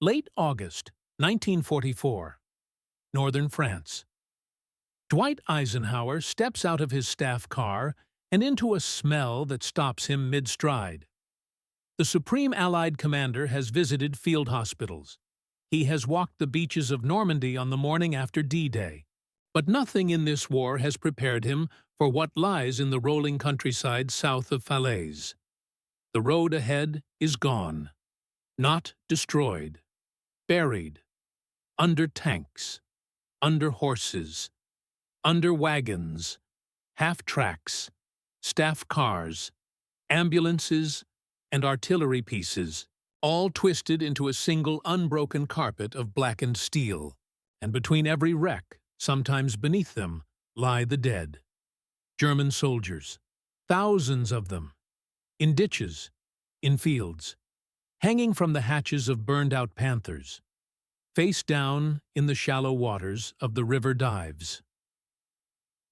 Late August 1944, Northern France. Dwight Eisenhower steps out of his staff car and into a smell that stops him mid-stride. The Supreme Allied Commander has visited field hospitals. He has walked the beaches of Normandy on the morning after D-Day. But nothing in this war has prepared him for what lies in the rolling countryside south of Falaise. The road ahead is gone, not destroyed, buried, under tanks, under horses, under wagons, half-tracks, staff cars, ambulances, and artillery pieces, all twisted into a single unbroken carpet of blackened steel, and between every wreck, sometimes beneath them, lie the dead. German soldiers, thousands of them, in ditches, in fields, hanging from the hatches of burned-out panthers, face down in the shallow waters of the river Dives.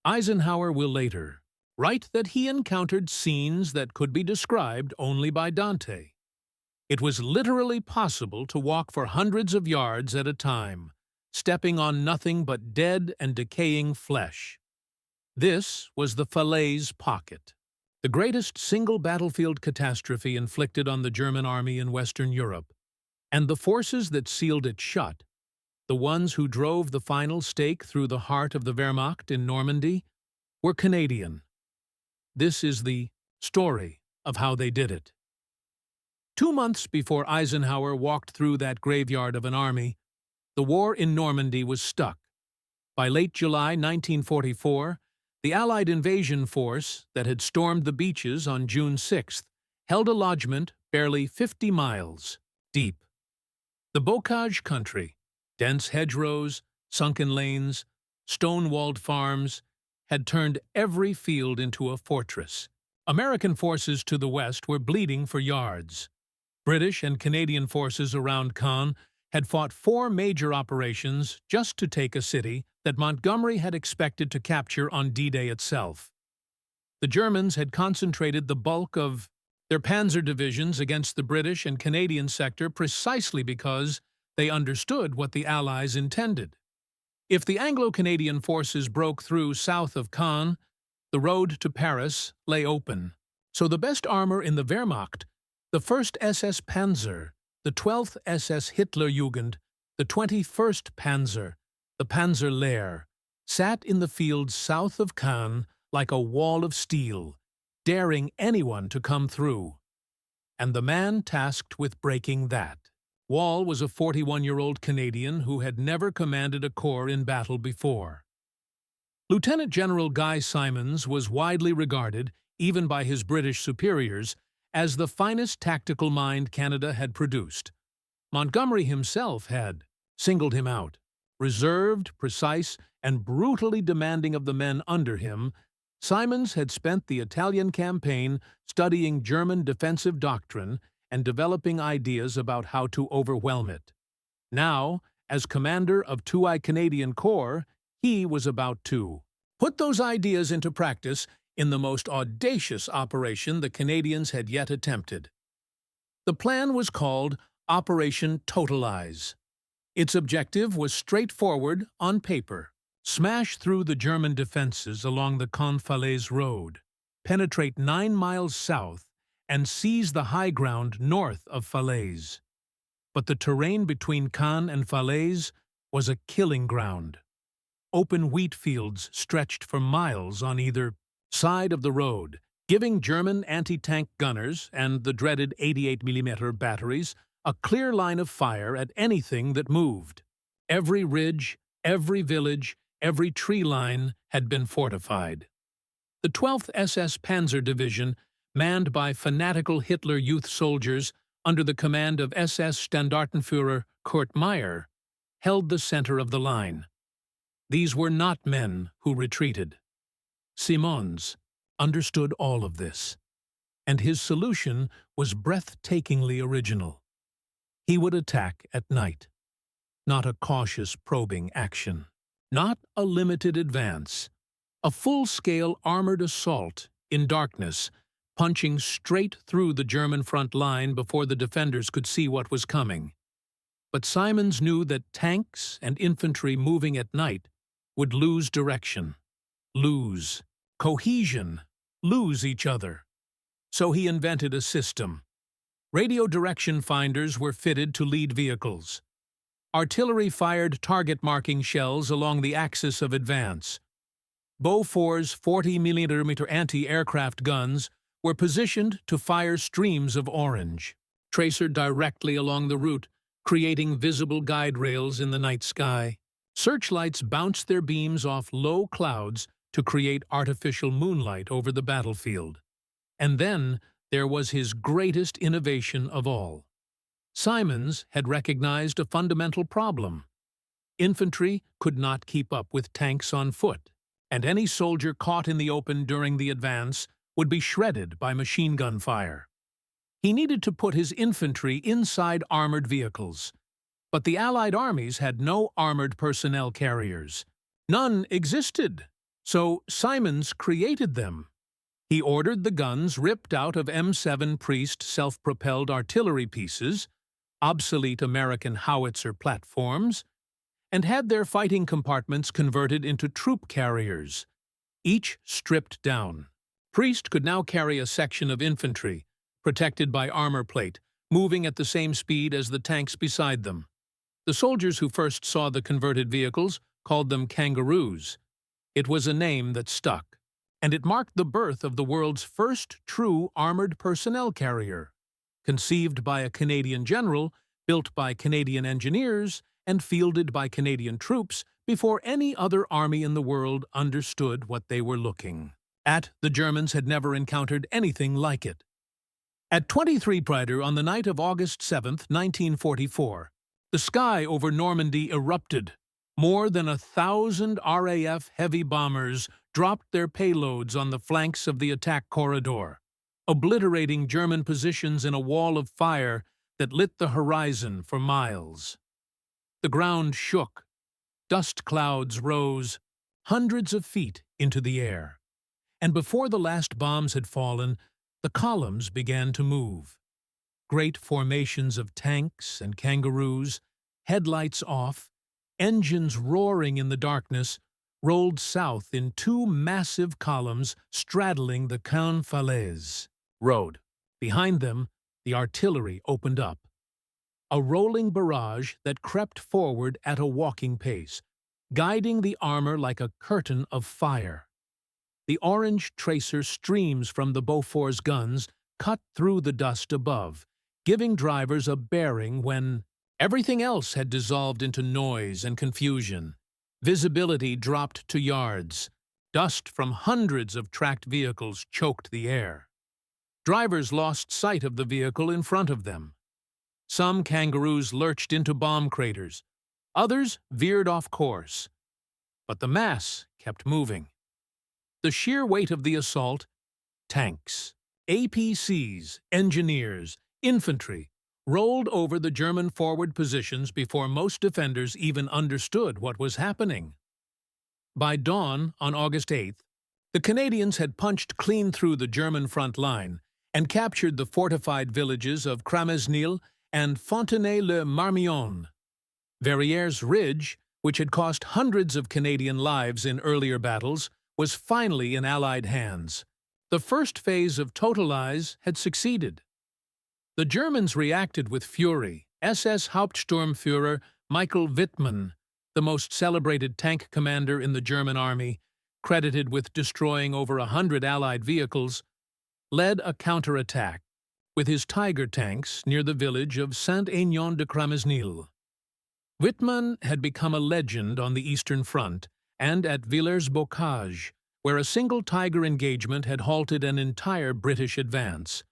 Eisenhower will later write that he encountered scenes that could be described only by Dante. It was literally possible to walk for hundreds of yards at a time, stepping on nothing but dead and decaying flesh. This was the Falaise Pocket, the greatest single battlefield catastrophe inflicted on the German army in Western Europe, and the forces that sealed it shut, the ones who drove the final stake through the heart of the Wehrmacht in Normandy, were Canadian. This is the story of how they did it. 2 months before Eisenhower walked through that graveyard of an army, the war in Normandy was stuck. By late July 1944, the Allied invasion force that had stormed the beaches on June 6th held a lodgment barely 50 miles deep. The bocage country, dense hedgerows, sunken lanes, stone-walled farms, had turned every field into a fortress. American forces to the west were bleeding for yards. British and Canadian forces around Caen had fought 4 major operations just to take a city that Montgomery had expected to capture on D-Day itself. The Germans had concentrated the bulk of their panzer divisions against the British and Canadian sector precisely because they understood what the Allies intended. If the Anglo-Canadian forces broke through south of Caen, the road to Paris lay open. So the best armor in the Wehrmacht, the 1st SS Panzer, the 12th SS Hitlerjugend, the 21st Panzer, the Panzerlehr, sat in the fields south of Caen like a wall of steel, daring anyone to come through. And the man tasked with breaking that wall was a 41-year-old Canadian who had never commanded a corps in battle before. Lieutenant General Guy Simonds was widely regarded, even by his British superiors, as the finest tactical mind Canada had produced. Montgomery himself had singled him out. Reserved, precise, and brutally demanding of the men under him, Simonds had spent the Italian campaign studying German defensive doctrine and developing ideas about how to overwhelm it. Now, as commander of 2I Canadian Corps, he was about to put those ideas into practice in the most audacious operation the Canadians had yet attempted. The plan was called Operation Totalize. Its objective was straightforward on paper: smash through the German defenses along the Caen-Falaise road, penetrate 9 miles south, and seize the high ground north of Falaise. But the terrain between Caen and Falaise was a killing ground. Open wheat fields stretched for miles on either side of the road, giving German anti-tank gunners and the dreaded 88mm batteries a clear line of fire at anything that moved. Every ridge, every village, every tree line had been fortified. The 12th SS Panzer Division, manned by fanatical Hitler Youth soldiers under the command of SS Standartenführer Kurt Meyer, held the center of the line. These were not men who retreated. Simonds understood all of this, and his solution was breathtakingly original. He would attack at night, not a cautious probing action, not a limited advance, a full-scale armored assault in darkness, punching straight through the German front line before the defenders could see what was coming. But Simonds knew that tanks and infantry moving at night would lose direction, lose cohesion, lose each other. So he invented a system. Radio direction finders were fitted to lead vehicles. Artillery fired target marking shells along the axis of advance. Beaufort's 40mm anti-aircraft guns were positioned to fire streams of orange, tracer directly along the route, creating visible guide rails in the night sky. Searchlights bounced their beams off low clouds to create artificial moonlight over the battlefield. And then there was his greatest innovation of all. Simonds had recognized a fundamental problem. Infantry could not keep up with tanks on foot, and any soldier caught in the open during the advance would be shredded by machine gun fire. He needed to put his infantry inside armored vehicles, but the Allied armies had no armored personnel carriers. None existed, so Simonds created them. He ordered the guns ripped out of M7 Priest self-propelled artillery pieces, obsolete American howitzer platforms, and had their fighting compartments converted into troop carriers, each stripped down. Priest could now carry a section of infantry, protected by armor plate, moving at the same speed as the tanks beside them. The soldiers who first saw the converted vehicles called them Kangaroos. It was a name that stuck, and it marked the birth of the world's first true armored personnel carrier, conceived by a Canadian general, built by Canadian engineers, and fielded by Canadian troops before any other army in the world understood what they were looking at. The Germans had never encountered anything like it. At 23 Prider on the night of August 7, 1944, the sky over Normandy erupted. More than 1,000 RAF heavy bombers dropped their payloads on the flanks of the attack corridor, obliterating German positions in a wall of fire that lit the horizon for miles. The ground shook. Dust clouds rose hundreds of feet into the air. And before the last bombs had fallen, the columns began to move. Great formations of tanks and Kangaroos, headlights off, engines roaring in the darkness, rolled south in two massive columns straddling the Falaise road. Behind them, the artillery opened up. A rolling barrage that crept forward at a walking pace, guiding the armor like a curtain of fire. The orange tracer streams from the Beaufort's guns cut through the dust above, giving drivers a bearing when everything else had dissolved into noise and confusion. Visibility dropped to yards. Dust from hundreds of tracked vehicles choked the air. Drivers lost sight of the vehicle in front of them. Some Kangaroos lurched into bomb craters. Others veered off course. But the mass kept moving. The sheer weight of the assault, tanks, APCs, engineers, infantry, rolled over the German forward positions before most defenders even understood what was happening. By dawn on August 8th, the Canadians had punched clean through the German front line and captured the fortified villages of Cramesnil and Fontenay-le-Marmion. Verrières Ridge, which had cost hundreds of Canadian lives in earlier battles, was finally in Allied hands. The first phase of Totalize had succeeded. The Germans reacted with fury. SS Hauptsturmführer Michael Wittmann, the most celebrated tank commander in the German army, credited with destroying over 100 Allied vehicles, led a counterattack with his Tiger tanks near the village of Saint-Aignan-de-Cramesnil. Wittmann had become a legend on the Eastern Front and at Villers-Bocage, where a single Tiger engagement had halted an entire British advance.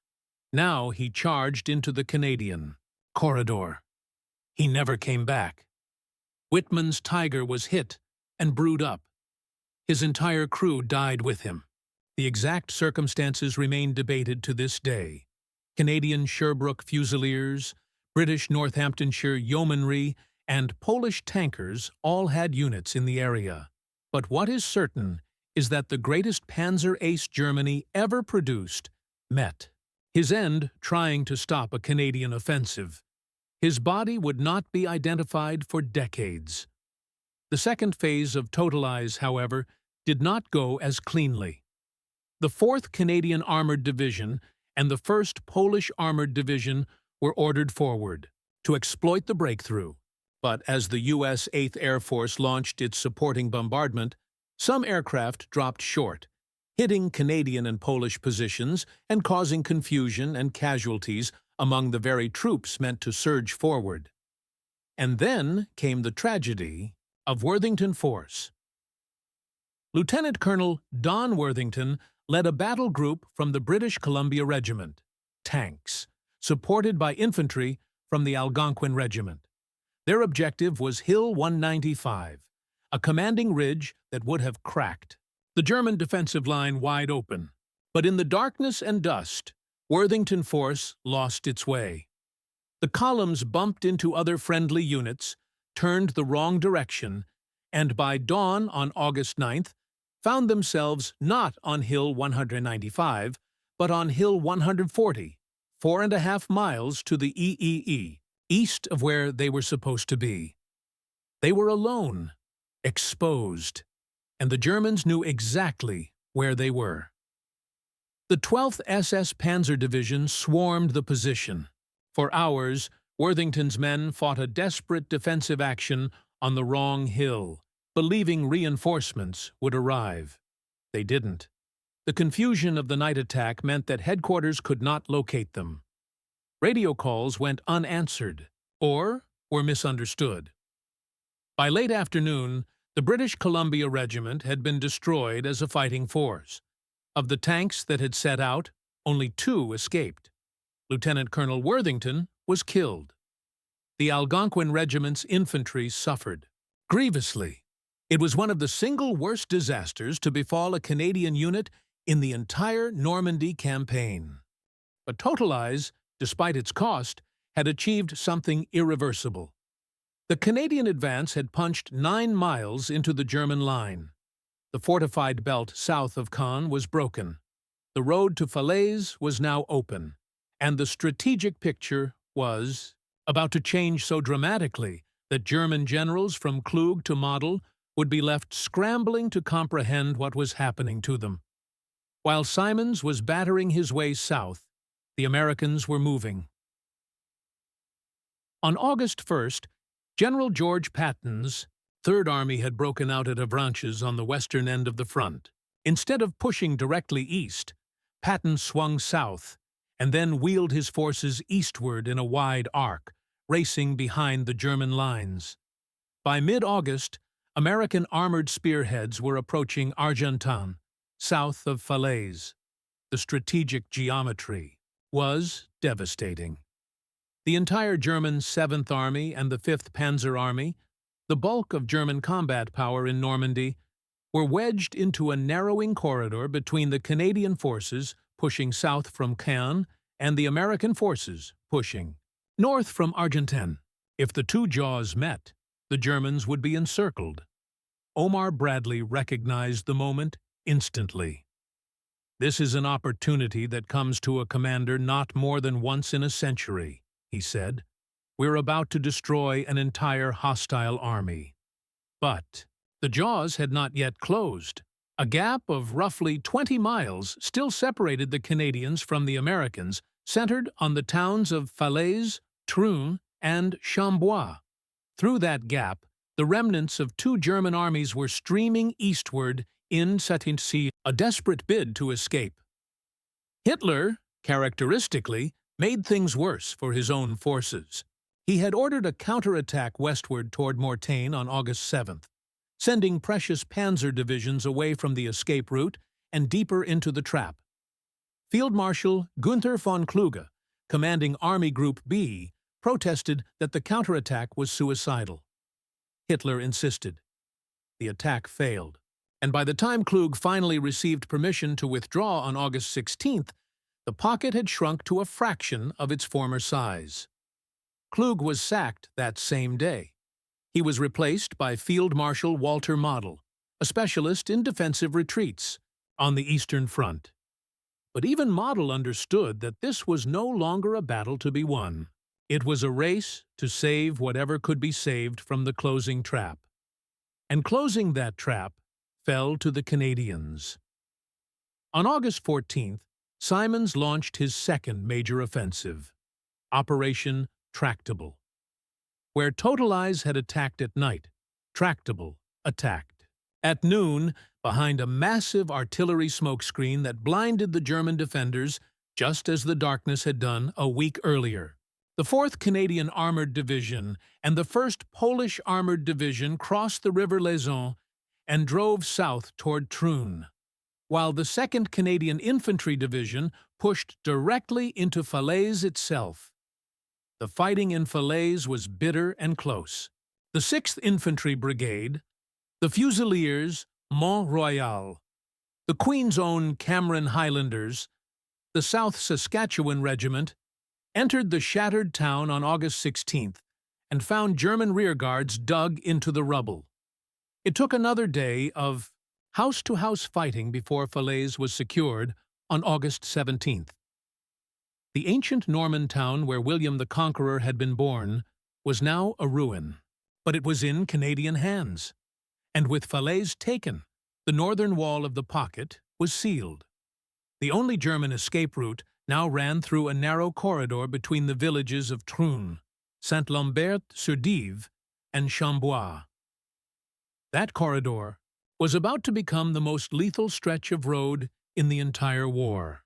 Now he charged into the Canadian corridor. He never came back. Wittmann's Tiger was hit and brewed up. His entire crew died with him. The exact circumstances remain debated to this day. Canadian Sherbrooke Fusiliers, British Northamptonshire Yeomanry, and Polish tankers all had units in the area. But what is certain is that the greatest Panzer ace Germany ever produced met his end trying to stop a Canadian offensive. His body would not be identified for decades. The second phase of Totalize, however, did not go as cleanly. The 4th Canadian Armored Division and the 1st Polish Armored Division were ordered forward to exploit the breakthrough. But as the U.S. 8th Air Force launched its supporting bombardment, some aircraft dropped short, hitting Canadian and Polish positions and causing confusion and casualties among the very troops meant to surge forward. And then came the tragedy of Worthington Force. Lieutenant Colonel Don Worthington led a battle group from the British Columbia Regiment, tanks, supported by infantry from the Algonquin Regiment. Their objective was Hill 195, a commanding ridge that would have cracked the German defensive line wide open. But in the darkness and dust, Worthington Force lost its way. The columns bumped into other friendly units, turned the wrong direction, and by dawn on August 9th, found themselves not on Hill 195, but on Hill 140, 4.5 miles to the EEE, east of where they were supposed to be. They were alone, exposed, and the Germans knew exactly where they were. The 12th SS Panzer Division swarmed the position. For hours, Worthington's men fought a desperate defensive action on the wrong hill, believing reinforcements would arrive. They didn't. The confusion of the night attack meant that headquarters could not locate them. Radio calls went unanswered, or were misunderstood. By late afternoon, the British Columbia Regiment had been destroyed as a fighting force. Of the tanks that had set out, only 2 escaped. Lieutenant Colonel Worthington was killed. The Algonquin Regiment's infantry suffered grievously. It was one of the single worst disasters to befall a Canadian unit in the entire Normandy campaign. But Totalize, despite its cost, had achieved something irreversible. The Canadian advance had punched 9 miles into the German line. The fortified belt south of Caen was broken. The road to Falaise was now open, and the strategic picture was about to change so dramatically that German generals from Klug to Model would be left scrambling to comprehend what was happening to them. While Simonds was battering his way south, the Americans were moving. On August 1st, General George Patton's Third Army had broken out at Avranches on the western end of the front. Instead of pushing directly east, Patton swung south and then wheeled his forces eastward in a wide arc, racing behind the German lines. By mid-August, American armored spearheads were approaching Argentan, south of Falaise. The strategic geometry was devastating. The entire German 7th Army and the 5th Panzer Army, the bulk of German combat power in Normandy, were wedged into a narrowing corridor between the Canadian forces pushing south from Caen and the American forces pushing north from Argentan. If the two jaws met, the Germans would be encircled. Omar Bradley recognized the moment instantly. "This is an opportunity that comes to a commander not more than once in a century," he said. "We're about to destroy an entire hostile army." But the jaws had not yet closed. A gap of roughly 20 miles still separated the Canadians from the Americans, centered on the towns of Falaise, Troun, and Chambois. Through that gap, the remnants of 2 German armies were streaming eastward in Satincy, a desperate bid to escape. Hitler, characteristically, made things worse for his own forces. He had ordered a counterattack westward toward Mortagne on August 7th, sending precious panzer divisions away from the escape route and deeper into the trap. Field Marshal Günther von Kluge, commanding Army Group B, protested that the counterattack was suicidal. Hitler insisted. The attack failed, and by the time Kluge finally received permission to withdraw on August 16th, the pocket had shrunk to a fraction of its former size. Kluge was sacked that same day. He was replaced by Field Marshal Walter Model, a specialist in defensive retreats on the Eastern Front. But even Model understood that this was no longer a battle to be won. It was a race to save whatever could be saved from the closing trap. And closing that trap fell to the Canadians. On August 14th, Simonds launched his second major offensive, Operation Tractable. Where Totalize had attacked at night, Tractable attacked. At noon, behind a massive artillery smokescreen that blinded the German defenders, just as the darkness had done a week earlier. The 4th Canadian Armored Division and the 1st Polish Armored Division crossed the River Laison and drove south toward Troon, while the 2nd Canadian Infantry Division pushed directly into Falaise itself. The fighting in Falaise was bitter and close. The 6th Infantry Brigade, the Fusiliers Mont Royal, the Queen's Own Cameron Highlanders, the South Saskatchewan Regiment, entered the shattered town on August 16th and found German rearguards dug into the rubble. It took another day of house-to-house fighting before Falaise was secured on August 17th. The ancient Norman town where William the Conqueror had been born was now a ruin, but it was in Canadian hands. And with Falaise taken, the northern wall of the pocket was sealed. The only German escape route now ran through a narrow corridor between the villages of Troun, Saint-Lambert-sur-Dive, and Chambois. That corridor was about to become the most lethal stretch of road in the entire war.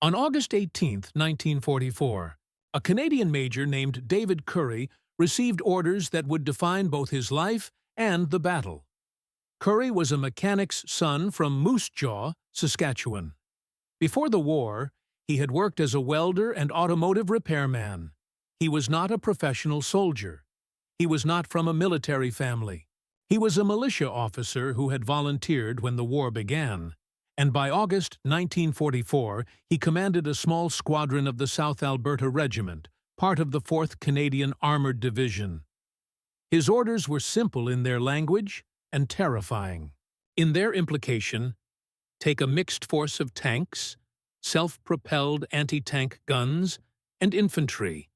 On August 18, 1944, a Canadian major named David Currie received orders that would define both his life and the battle. Currie was a mechanic's son from Moose Jaw, Saskatchewan. Before the war, he had worked as a welder and automotive repairman. He was not a professional soldier. He was not from a military family. He was a militia officer who had volunteered when the war began, and by August 1944 he commanded a small squadron of the South Alberta Regiment, part of the 4th Canadian Armored Division. His orders were simple in their language and terrifying. In their implication, take a mixed force of tanks, self-propelled anti-tank guns, and infantry,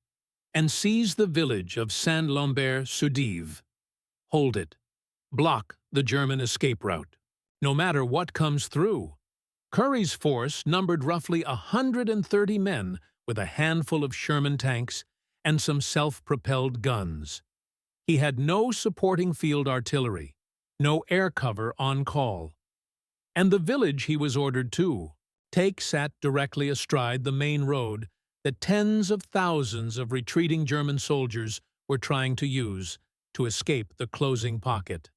and seize the village of Saint-Lambert-sur-Dive. Hold it. Block the German escape route, no matter what comes through. Currie's force numbered roughly 130 men with a handful of Sherman tanks and some self-propelled guns. He had no supporting field artillery, no air cover on call. And the village he was ordered to take sat directly astride the main road that tens of thousands of retreating German soldiers were trying to use to escape the closing pocket.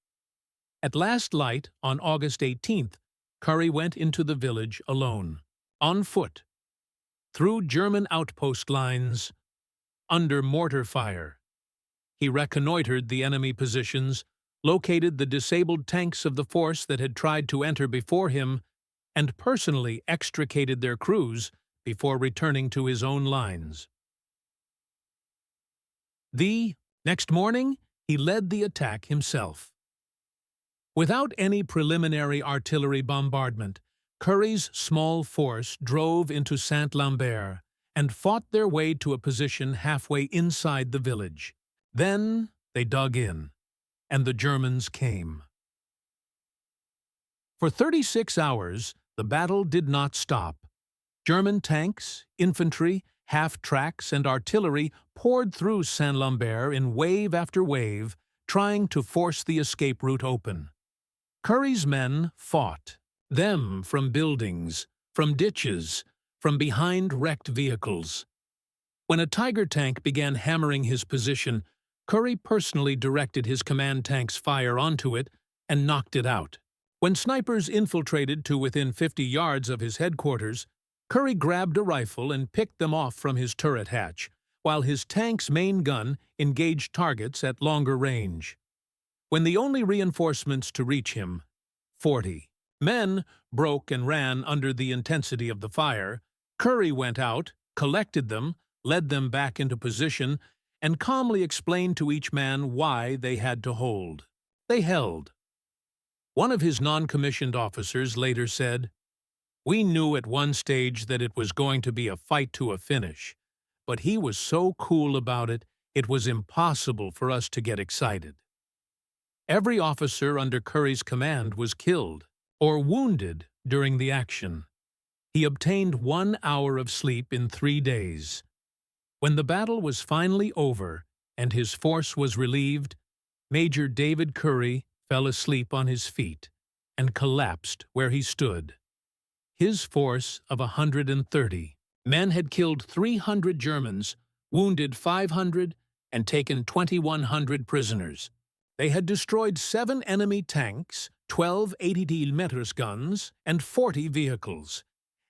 At last light, on August 18th, Currie went into the village alone, on foot, through German outpost lines, under mortar fire. He reconnoitered the enemy positions, located the disabled tanks of the force that had tried to enter before him, and personally extricated their crews before returning to his own lines. Next morning, he led the attack himself. Without any preliminary artillery bombardment, Currie's small force drove into Saint-Lambert and fought their way to a position halfway inside the village. Then they dug in, and the Germans came. For 36 hours, the battle did not stop. German tanks, infantry, half-tracks, and artillery poured through Saint-Lambert in wave after wave, trying to force the escape route open. Currie's men fought, them from buildings, from ditches, from behind wrecked vehicles. When a Tiger tank began hammering his position, Currie personally directed his command tank's fire onto it and knocked it out. When snipers infiltrated to within 50 yards of his headquarters, Currie grabbed a rifle and picked them off from his turret hatch, while his tank's main gun engaged targets at longer range. When the only reinforcements to reach him, 40 men, broke and ran under the intensity of the fire, Currie went out, collected them, led them back into position, and calmly explained to each man why they had to hold. They held. One of his non-commissioned officers later said, "We knew at one stage that it was going to be a fight to a finish, but he was so cool about it, it was impossible for us to get excited. Every officer under Currie's command was killed or wounded during the action. He obtained 1 hour of sleep in 3 days. When the battle was finally over and his force was relieved, Major David Currie fell asleep on his feet and collapsed where he stood. His force of 130 men had killed 300 Germans, wounded 500, and taken 2,100 prisoners. They had destroyed 7 enemy tanks, 12 80mm guns, and 40 vehicles,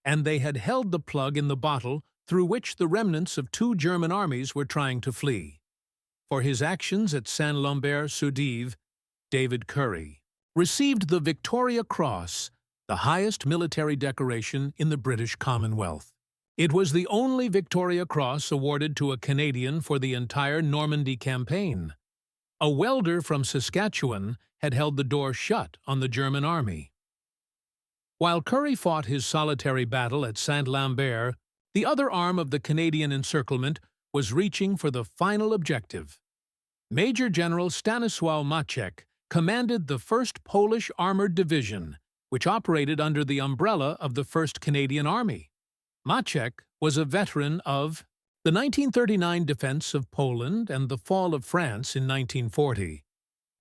and they had held the plug in the bottle through which the remnants of 2 German armies were trying to flee. For his actions at Saint-Lambert-sur-Dive, David Currie received the Victoria Cross, the highest military decoration in the British Commonwealth. It was the only Victoria Cross awarded to a Canadian for the entire Normandy campaign. A welder from Saskatchewan had held the door shut on the German army. While Currie fought his solitary battle at Saint-Lambert, the other arm of the Canadian encirclement was reaching for the final objective. Major General Stanisław Maciek commanded the 1st Polish Armored Division, which operated under the umbrella of the 1st Canadian Army. Maciek was a veteran of the 1939 defense of Poland and the fall of France in 1940,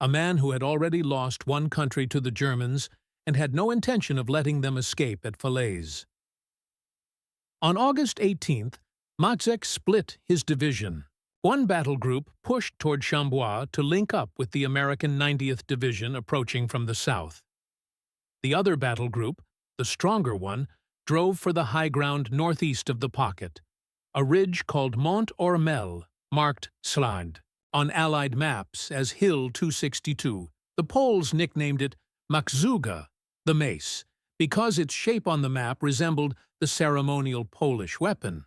a man who had already lost one country to the Germans and had no intention of letting them escape at Falaise. On August 18th, Maciek split his division. One battle group pushed toward Chambois to link up with the American 90th Division approaching from the south. The other battle group, the stronger one, drove for the high ground northeast of the pocket, a ridge called Mont Ormel, marked Slande on Allied maps as Hill 262. The Poles nicknamed it Makzuga, the mace, because its shape on the map resembled the ceremonial Polish weapon.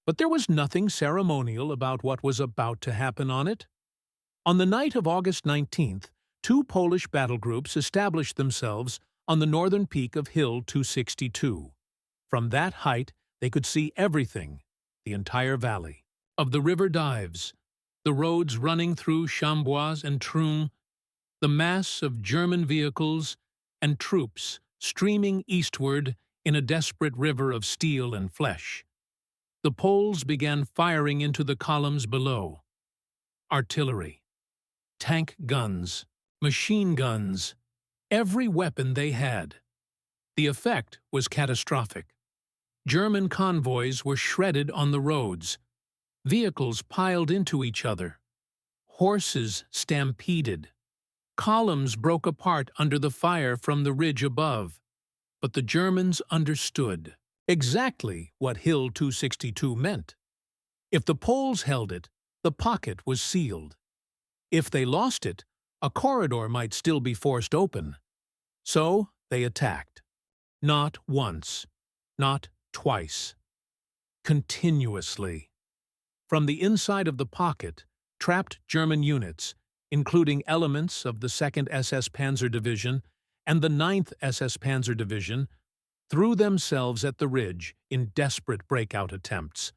But there was nothing ceremonial about what was about to happen on it. On the night of August 19th, 2 Polish battle groups established themselves on the northern peak of Hill 262. From that height, they could see everything, the entire valley, of the river Dives, the roads running through Chambois and Troon, the mass of German vehicles and troops streaming eastward in a desperate river of steel and flesh. The Poles began firing into the columns below. Artillery, tank guns, machine guns, every weapon they had. The effect was catastrophic. German convoys were shredded on the roads. Vehicles piled into each other. Horses stampeded. Columns broke apart under the fire from the ridge above. But the Germans understood exactly what Hill 262 meant. If the Poles held it, the pocket was sealed. If they lost it, a corridor might still be forced open. So they attacked. Not once, not twice. Continuously. From the inside of the pocket, trapped German units, including elements of the 2nd SS Panzer Division and the 9th SS Panzer Division, threw themselves at the ridge in desperate breakout attempts.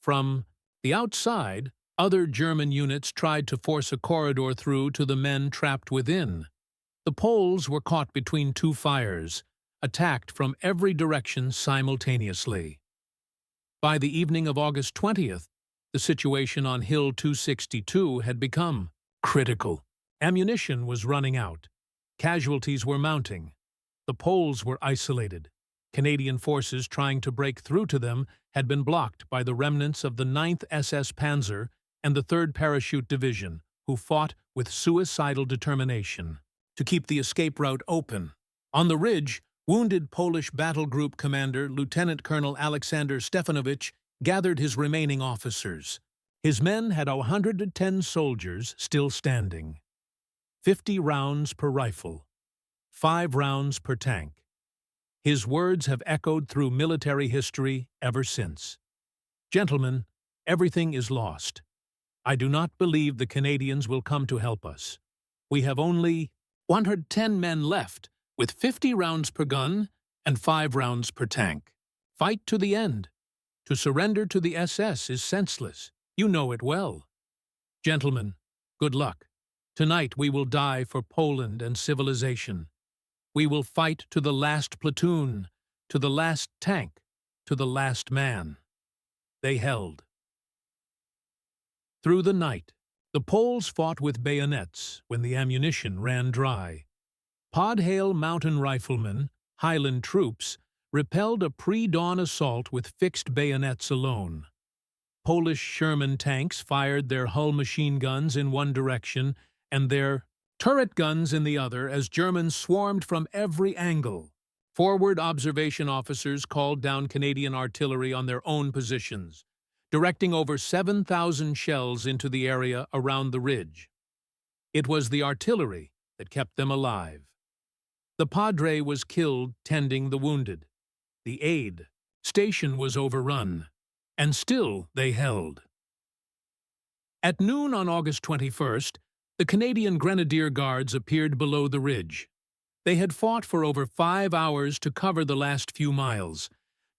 From the outside, other German units tried to force a corridor through to the men trapped within. The Poles were caught between 2 fires, attacked from every direction simultaneously. By the evening of August 20th, the situation on Hill 262 had become critical. Ammunition was running out. Casualties were mounting. The Poles were isolated. Canadian forces trying to break through to them had been blocked by the remnants of the 9th SS Panzer and the 3rd Parachute Division, who fought with suicidal determination to keep the escape route open. On the ridge, wounded Polish Battle Group Commander Lieutenant Colonel Alexander Stefanovich gathered his remaining officers. His men had 110 soldiers still standing. 50 rounds per rifle. 5 rounds per tank. His words have echoed through military history ever since. Gentlemen, everything is lost. I do not believe the Canadians will come to help us. We have only 110 men left, with 50 rounds per gun and 5 rounds per tank. Fight to the end. To surrender to the SS is senseless. You know it well. Gentlemen, good luck. Tonight we will die for Poland and civilization. We will fight to the last platoon, to the last tank, to the last man. They held. Through the night, the Poles fought with bayonets when the ammunition ran dry. Podhale mountain riflemen, Highland troops, repelled a pre-dawn assault with fixed bayonets alone. Polish Sherman tanks fired their Hull machine guns in one direction and their turret guns in the other as Germans swarmed from every angle. Forward observation officers called down Canadian artillery on their own positions, directing over 7,000 shells into the area around the ridge. It was the artillery that kept them alive. The Padre was killed tending the wounded. The aid station was overrun, and still they held. At noon on August 21st, the Canadian Grenadier Guards appeared below the ridge. They had fought for over 5 hours to cover the last few miles,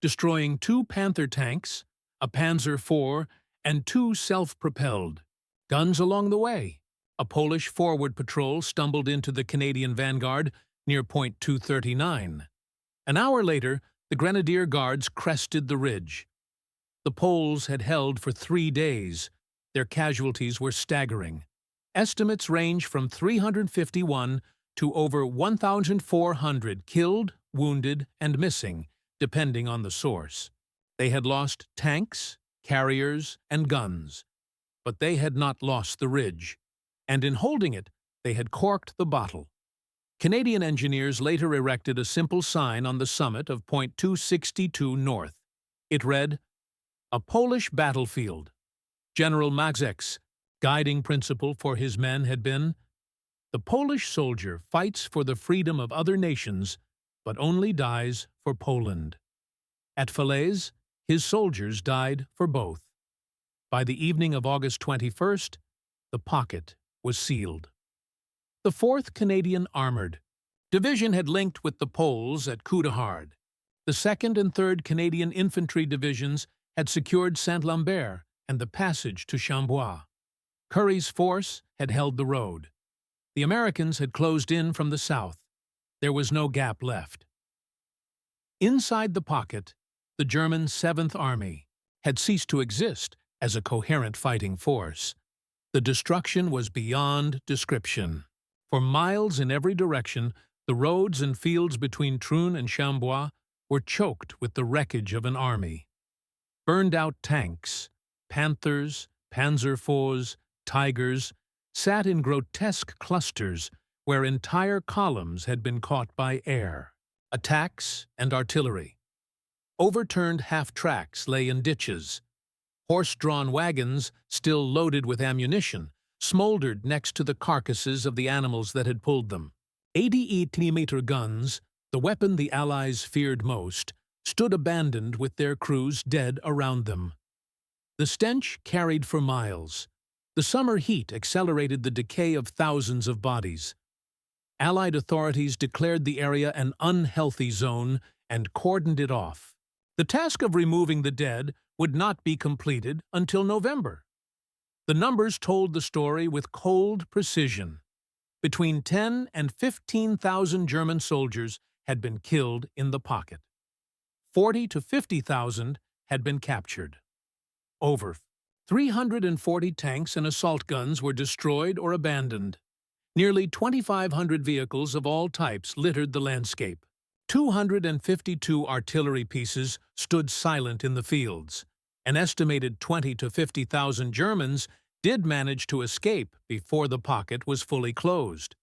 destroying 2 Panther tanks, a Panzer IV, and 2 self-propelled guns along the way. A Polish forward patrol stumbled into the Canadian vanguard near point 239. An hour later, the Grenadier Guards crested the ridge. The Poles had held for 3 days. Their casualties were staggering. Estimates range from 351 to over 1,400 killed, wounded, and missing, depending on the source. They had lost tanks, carriers, and guns, but they had not lost the ridge, and in holding it, they had corked the bottle. Canadian engineers later erected a simple sign on the summit of point 262 north. It read, "A Polish battlefield." General Mazek's guiding principle for his men had been, "The Polish soldier fights for the freedom of other nations, but only dies for Poland." At Falaise, his soldiers died for both. By the evening of August 21st, the pocket was sealed. The 4th Canadian Armoured Division had linked with the Poles at Coudehard. The 2nd and 3rd Canadian Infantry Divisions had secured Saint-Lambert and the passage to Chambois. Currie's force had held the road. The Americans had closed in from the south. There was no gap left. Inside the pocket, the German 7th Army had ceased to exist as a coherent fighting force. The destruction was beyond description. For miles in every direction, the roads and fields between Troon and Chambois were choked with the wreckage of an army. Burned-out tanks, Panthers, Panzer IVs, Tigers, sat in grotesque clusters where entire columns had been caught by air, attacks, and artillery. Overturned half-tracks lay in ditches. Horse-drawn wagons, still loaded with ammunition, smoldered next to the carcasses of the animals that had pulled them. 88mm guns, the weapon the Allies feared most, stood abandoned with their crews dead around them. The stench carried for miles. The summer heat accelerated the decay of thousands of bodies. Allied authorities declared the area an unhealthy zone and cordoned it off. The task of removing the dead would not be completed until November. The numbers told the story with cold precision. Between 10 and 15,000 German soldiers had been killed in the pocket. 40 to 50,000 had been captured. Over 340 tanks and assault guns were destroyed or abandoned. Nearly 2,500 vehicles of all types littered the landscape. 252 artillery pieces stood silent in the fields. An estimated 20 to 50,000 Germans did manage to escape before the pocket was fully closed.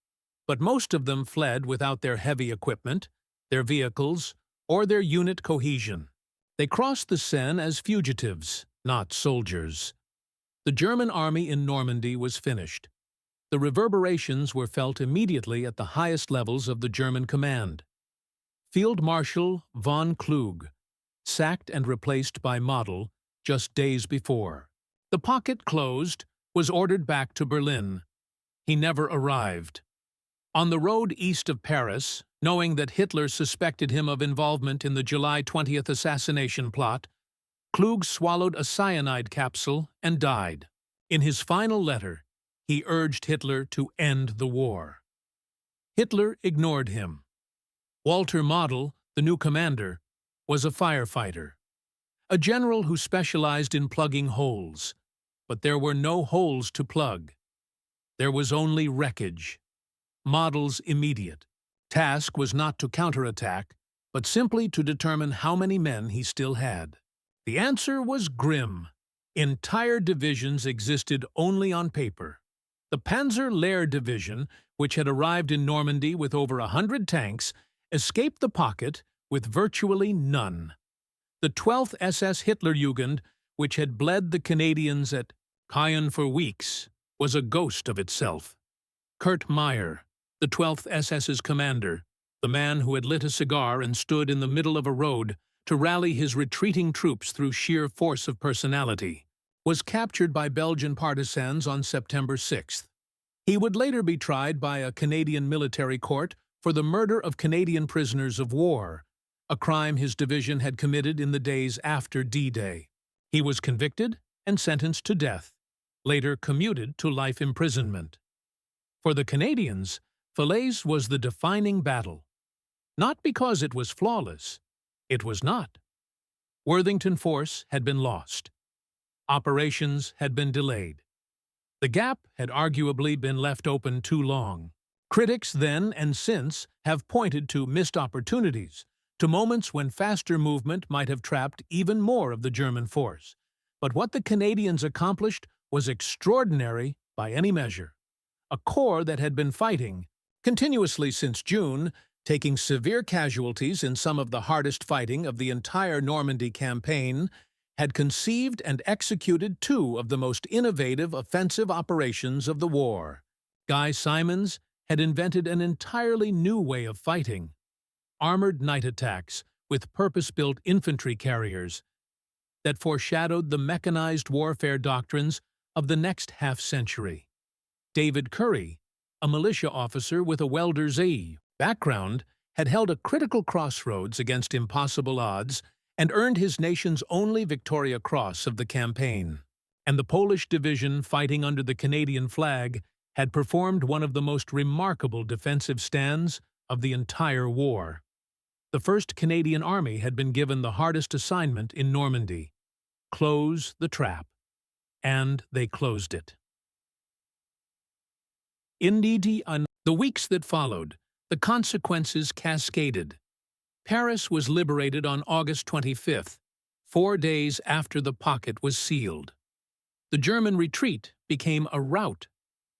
But most of them fled without their heavy equipment, their vehicles, or their unit cohesion. They crossed the Seine as fugitives, not soldiers. The German army in Normandy was finished. The reverberations were felt immediately at the highest levels of the German command. Field Marshal von Kluge, sacked and replaced by Model just days before. The pocket closed, was ordered back to Berlin. He never arrived. On the road east of Paris, knowing that Hitler suspected him of involvement in the July 20th assassination plot, Klug swallowed a cyanide capsule and died. In his final letter, he urged Hitler to end the war. Hitler ignored him. Walter Model, the new commander, was a firefighter, a general who specialized in plugging holes. But there were no holes to plug. There was only wreckage. Model's immediate task was not to counterattack, but simply to determine how many men he still had. The answer was grim. Entire divisions existed only on paper. The Panzer Lehr Division, which had arrived in Normandy with over 100 tanks, escaped the pocket with virtually none. The 12th SS Hitlerjugend, which had bled the Canadians at Caen for weeks, was a ghost of itself. Kurt Meyer, the 12th SS's commander, the man who had lit a cigar and stood in the middle of a road to rally his retreating troops through sheer force of personality, was captured by Belgian partisans on September 6th. He would later be tried by a Canadian military court for the murder of Canadian prisoners of war, a crime his division had committed in the days after D-Day. He was convicted and sentenced to death, later commuted to life imprisonment. For the Canadians, Falaise was the defining battle. Not because it was flawless. It was not. Worthington Force had been lost. Operations had been delayed. The gap had arguably been left open too long. Critics then and since have pointed to missed opportunities, to moments when faster movement might have trapped even more of the German force. But what the Canadians accomplished was extraordinary by any measure. A corps that had been fighting continuously since June, taking severe casualties in some of the hardest fighting of the entire Normandy campaign, had conceived and executed two of the most innovative offensive operations of the war. Guy Simonds had invented an entirely new way of fighting: armored night attacks with purpose-built infantry carriers that foreshadowed the mechanized warfare doctrines of the next half-century. David Currie, a militia officer with a welder's background, had held a critical crossroads against impossible odds and earned his nation's only Victoria Cross of the campaign. And the Polish division fighting under the Canadian flag had performed one of the most remarkable defensive stands of the entire war. The 1st Canadian Army had been given the hardest assignment in Normandy: close the trap. And they closed it. In the weeks that followed, the consequences cascaded. Paris was liberated on August 25th, 4 days after the pocket was sealed. The German retreat became a rout.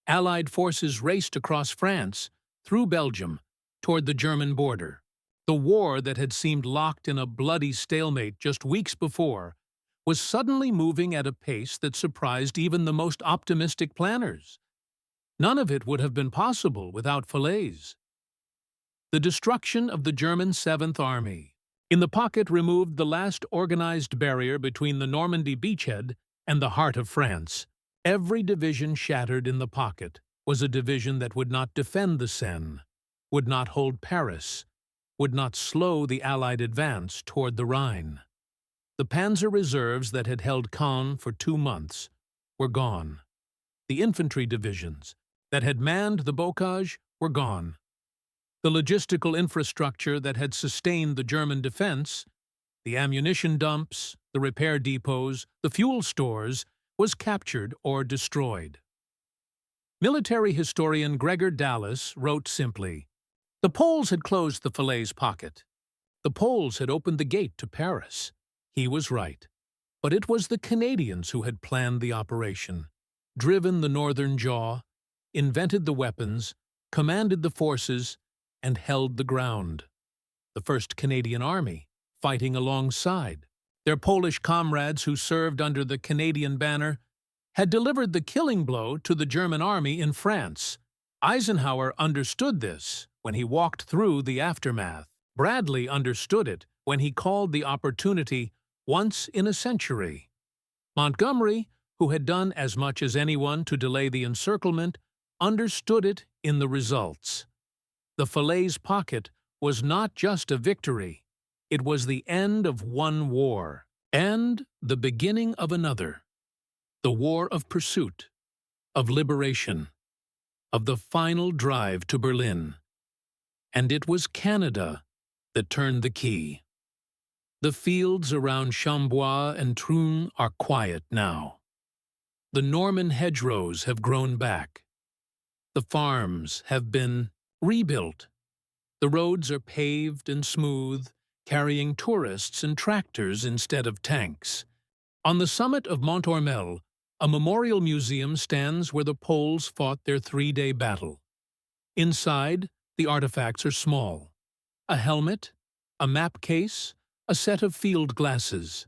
Allied forces raced across France, through Belgium, toward the German border. The war that had seemed locked in a bloody stalemate just weeks before was suddenly moving at a pace that surprised even the most optimistic planners. None of it would have been possible without Falaise. The destruction of the German 7th Army in the pocket removed the last organized barrier between the Normandy beachhead and the heart of France. Every division shattered in the pocket was a division that would not defend the Seine, would not hold Paris, would not slow the Allied advance toward the Rhine. The panzer reserves that had held Caen for 2 months were gone. The infantry divisions that had manned the bocage were gone. The logistical infrastructure that had sustained the German defense, the ammunition dumps, the repair depots, the fuel stores, was captured or destroyed. Military historian Gregor Dallas wrote simply, "The Poles had closed the Falaise Pocket. The Poles had opened the gate to Paris." He was right. But it was the Canadians who had planned the operation, driven the northern jaw, invented the weapons, commanded the forces, and held the ground. The 1st Canadian Army, fighting alongside their Polish comrades who served under the Canadian banner, had delivered the killing blow to the German army in France. Eisenhower understood this when he walked through the aftermath. Bradley understood it when he called the opportunity once in a century. Montgomery, who had done as much as anyone to delay the encirclement, understood it in the results. The Falaise Pocket was not just a victory. It was the end of one war. And the beginning of another, the war of pursuit, of liberation, of the final drive to Berlin. And it was Canada that turned the key. The fields around Chambois and Troon are quiet now. The Norman hedgerows have grown back. The farms have been rebuilt. The roads are paved and smooth, carrying tourists and tractors instead of tanks. On the summit of Mont Ormel, a memorial museum stands where the Poles fought their three-day battle. Inside, the artifacts are small. A helmet, a map case, a set of field glasses.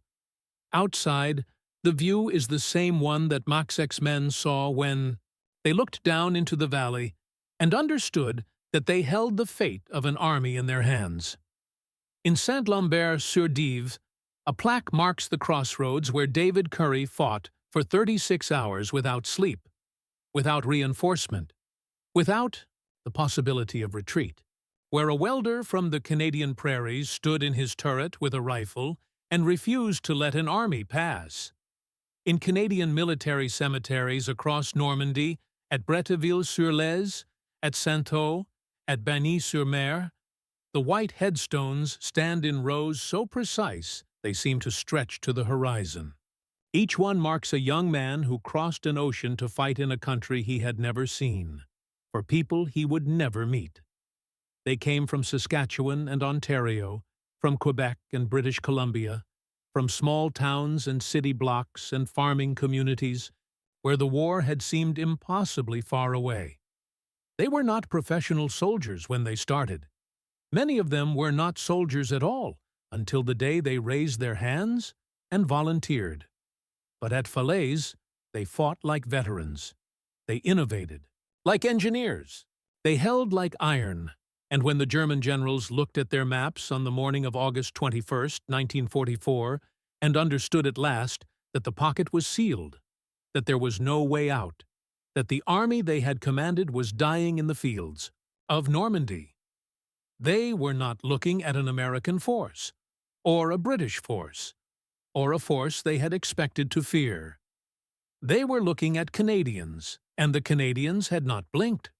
Outside, the view is the same one that Maxek's men saw when they looked down into the valley and understood that they held the fate of an army in their hands. In Saint-Lambert-sur-Dive, a plaque marks the crossroads where David Currie fought for 36 hours without sleep, without reinforcement, without the possibility of retreat, where a welder from the Canadian prairies stood in his turret with a rifle and refused to let an army pass. In Canadian military cemeteries across Normandy, at Bretteville-sur-Lez, at Saintot, at Bagny-sur-Mer, the white headstones stand in rows so precise they seem to stretch to the horizon. Each one marks a young man who crossed an ocean to fight in a country he had never seen, for people he would never meet. They came from Saskatchewan and Ontario, from Quebec and British Columbia, from small towns and city blocks and farming communities where the war had seemed impossibly far away. They were not professional soldiers when they started. Many of them were not soldiers at all until the day they raised their hands and volunteered. But at Falaise, they fought like veterans. They innovated, like engineers. They held like iron. And when the German generals looked at their maps on the morning of August 21st, 1944, and understood at last that the pocket was sealed, that there was no way out, that the army they had commanded was dying in the fields of Normandy, they were not looking at an American force, or a British force, or a force they had expected to fear. They were looking at Canadians, and the Canadians had not blinked.